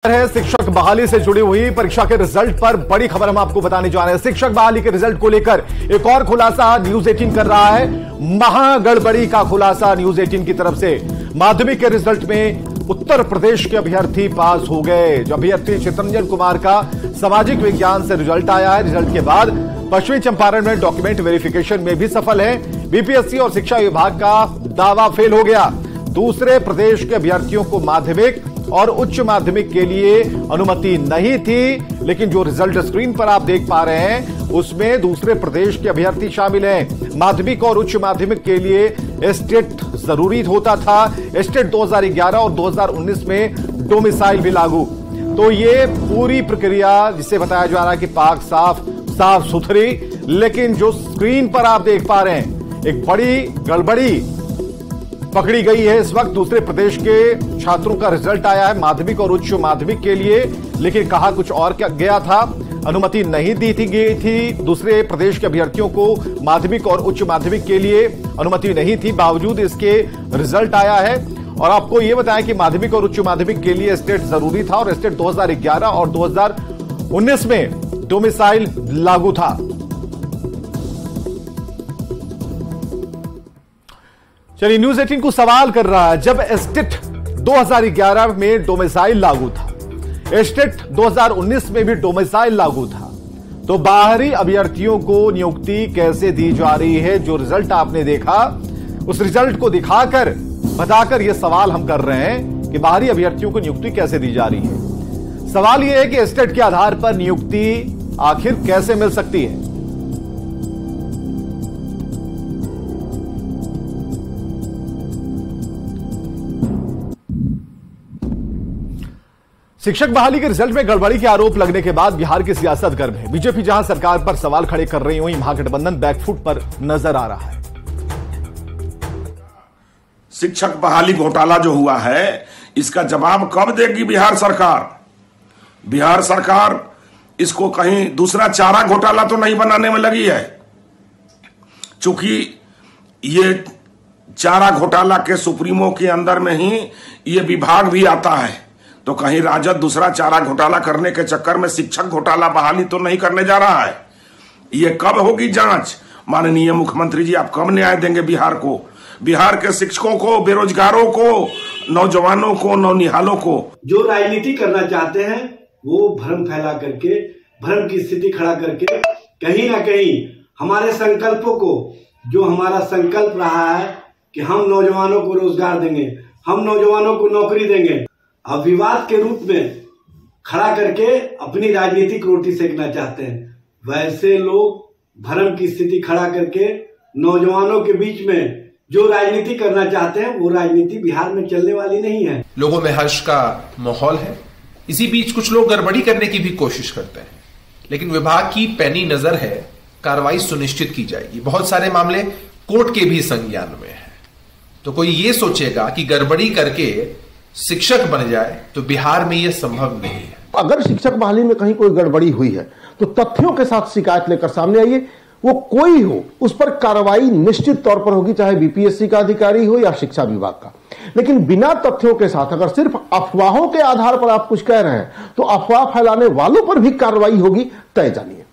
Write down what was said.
है शिक्षक बहाली से जुड़ी हुई परीक्षा के रिजल्ट पर बड़ी खबर हम आपको बताने जा रहे हैं। शिक्षक बहाली के रिजल्ट को लेकर एक और खुलासा न्यूज 18 कर रहा है। महागड़बड़ी का खुलासा न्यूज 18 की तरफ से। माध्यमिक के रिजल्ट में उत्तर प्रदेश के अभ्यर्थी पास हो गए। जो अभ्यर्थी चितरंजन कुमार का सामाजिक विज्ञान से रिजल्ट आया है, रिजल्ट के बाद पश्चिमी चंपारण में डॉक्यूमेंट वेरिफिकेशन में भी सफल है। बीपीएससी और शिक्षा विभाग का दावा फेल हो गया। दूसरे प्रदेश के अभ्यर्थियों को माध्यमिक और उच्च माध्यमिक के लिए अनुमति नहीं थी, लेकिन जो रिजल्ट स्क्रीन पर आप देख पा रहे हैं उसमें दूसरे प्रदेश के अभ्यर्थी शामिल हैं। माध्यमिक और उच्च माध्यमिक के लिए स्टेट जरूरी होता था। स्टेट 2011 और 2019 में डोमिसाइल भी लागू। तो ये पूरी प्रक्रिया जिसे बताया जा रहा है कि पाक साफ सुथरी, लेकिन जो स्क्रीन पर आप देख पा रहे हैं एक बड़ी गड़बड़ी पकड़ी गई है। इस वक्त दूसरे प्रदेश के छात्रों का रिजल्ट आया है माध्यमिक और उच्च माध्यमिक के लिए, लेकिन कहा कुछ और क्या गया था। अनुमति नहीं दी गई थी दूसरे प्रदेश के अभ्यर्थियों को माध्यमिक और उच्च माध्यमिक के लिए अनुमति नहीं थी, बावजूद इसके रिजल्ट आया है। और आपको यह बताया कि माध्यमिक और उच्च माध्यमिक के लिए स्टेट जरूरी था और स्टेट 2011 और 2019 में डोमिसाइल लागू था। चलिए, न्यूज 18 को सवाल कर रहा है, जब स्टेट 2011 में डोमिसाइल लागू था, स्टेट 2019 में भी डोमिसाइल लागू था, तो बाहरी अभ्यर्थियों को नियुक्ति कैसे दी जा रही है? जो रिजल्ट आपने देखा उस रिजल्ट को दिखाकर बताकर यह सवाल हम कर रहे हैं कि बाहरी अभ्यर्थियों को नियुक्ति कैसे दी जा रही है। सवाल यह है कि स्टेट के आधार पर नियुक्ति आखिर कैसे मिल सकती है? शिक्षक बहाली के रिजल्ट में गड़बड़ी के आरोप लगने के बाद बिहार की सियासत गर्म है। बीजेपी जहां सरकार पर सवाल खड़े कर रही हुई, महागठबंधन बैकफुट पर नजर आ रहा है। शिक्षक बहाली घोटाला जो हुआ है, इसका जवाब कब देगी बिहार सरकार? बिहार सरकार इसको कहीं दूसरा चारा घोटाला तो नहीं बनाने में लगी है, चूंकि ये चारा घोटाला के सुप्रीमो के अंदर में ही ये विभाग भी आता है। तो कहीं राजद दूसरा चारा घोटाला करने के चक्कर में शिक्षक घोटाला बहाली तो नहीं करने जा रहा है। ये कब होगी जांच? माननीय मुख्यमंत्री जी, आप कब न्याय देंगे बिहार को, बिहार के शिक्षकों को, बेरोजगारों को, नौजवानों को, नौनिहालों को? जो राजनीति करना चाहते हैं वो भ्रम फैला करके, भ्रम की स्थिति खड़ा करके कहीं ना कहीं हमारे संकल्पों को, जो हमारा संकल्प रहा है कि हम नौजवानों को रोजगार देंगे, हम नौजवानों को नौकरी देंगे, अब विवाद के रूप में खड़ा करके अपनी राजनीतिक रोटी सेकना चाहते हैं। वैसे लोग भ्रम की स्थिति खड़ा करके नौजवानों के बीच में जो राजनीति करना चाहते हैं वो राजनीति बिहार में चलने वाली नहीं है। लोगों में हर्ष का माहौल है। इसी बीच कुछ लोग गड़बड़ी करने की भी कोशिश करते हैं, लेकिन विभाग की पैनी नजर है, कार्रवाई सुनिश्चित की जाएगी। बहुत सारे मामले कोर्ट के भी संज्ञान में है। तो कोई ये सोचेगा कि गड़बड़ी करके शिक्षक बन जाए तो बिहार में यह संभव नहीं है। अगर शिक्षक बहाली में कहीं कोई गड़बड़ी हुई है तो तथ्यों के साथ शिकायत लेकर सामने आइए। वो कोई हो, उस पर कार्रवाई निश्चित तौर पर होगी, चाहे बीपीएससी का अधिकारी हो या शिक्षा विभाग का। लेकिन बिना तथ्यों के साथ अगर सिर्फ अफवाहों के आधार पर आप कुछ कह रहे हैं तो अफवाह फैलाने वालों पर भी कार्रवाई होगी, तय जानिए।